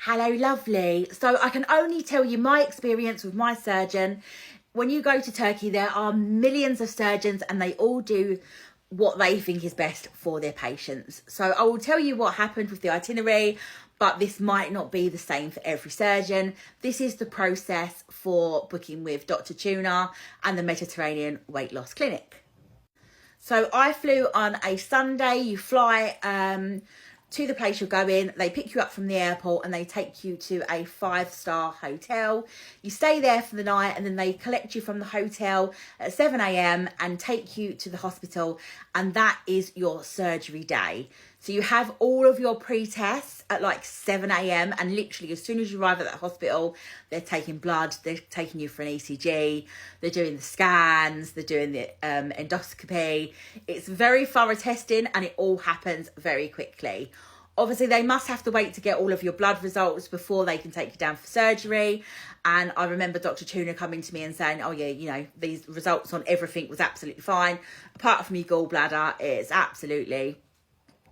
Hello, lovely. So I can only tell you my experience with my surgeon. When you go to Turkey, there are millions of surgeons and they all do what they think is best for their patients. So I will tell you what happened with the itinerary, but this might not be the same for every surgeon. This is the process for booking with Dr. Tuna and the Mediterranean Weight Loss Clinic. So I flew on a Sunday. You fly to the place you're going. They pick you up from the airport and they take you to a 5-star hotel. You stay there for the night and then they collect you from the hotel at 7 a.m. and take you to the hospital, and that is your surgery day. So you have all of your pre-tests at like 7 a.m. and literally as soon as you arrive at that hospital, they're taking blood, they're taking you for an ECG, they're doing the scans, they're doing the endoscopy. It's very thorough testing and it all happens very quickly. Obviously, they must have to wait to get all of your blood results before they can take you down for surgery. And I remember Dr. Tuna coming to me and saying, oh yeah, you know, these results on everything was absolutely fine. Apart from your gallbladder, it's absolutely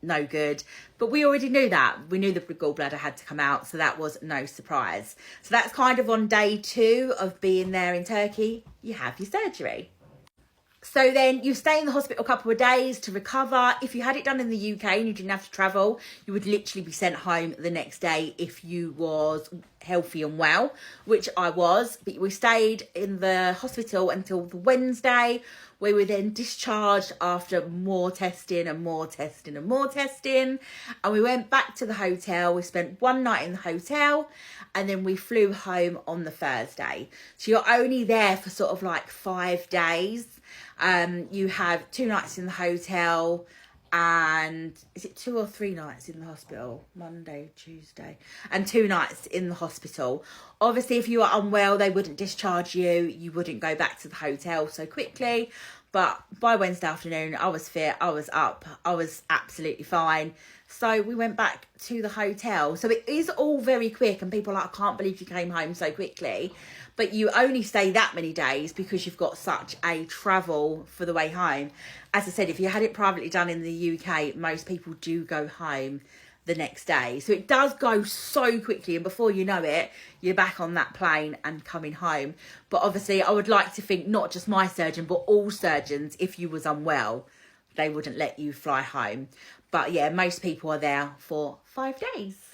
no good. But we already knew that. We knew the gallbladder had to come out, so that was no surprise. So that's kind of on day 2 of being there in Turkey. You have your surgery. So then you stay in the hospital a couple of days to recover. If you had it done in the UK and you didn't have to travel, you would literally be sent home the next day if you was healthy and well, which I was. But we stayed in the hospital until the Wednesday. We were then discharged after more testing and more testing and more testing. And we went back to the hotel. We spent one night in the hotel and then we flew home on the Thursday. So you're only there for sort of like 5 days. You have 2 nights in the hotel and is it 2 or 3 nights in the hospital? Monday, Tuesday, and 2 nights in the hospital. Obviously, if you are unwell, they wouldn't discharge you. You wouldn't go back to the hotel so quickly. But by Wednesday afternoon, I was fit, I was up, I was absolutely fine. So we went back to the hotel. So it is all very quick and people are like, I can't believe you came home so quickly. But you only stay that many days because you've got such a travel for the way home. As I said, if you had it privately done in the UK, most people do go home the next day. So it does go so quickly and before you know it, you're back on that plane and coming home. But obviously I would like to think not just my surgeon, but all surgeons, if you was unwell, they wouldn't let you fly home. But yeah, most people are there for 5 days.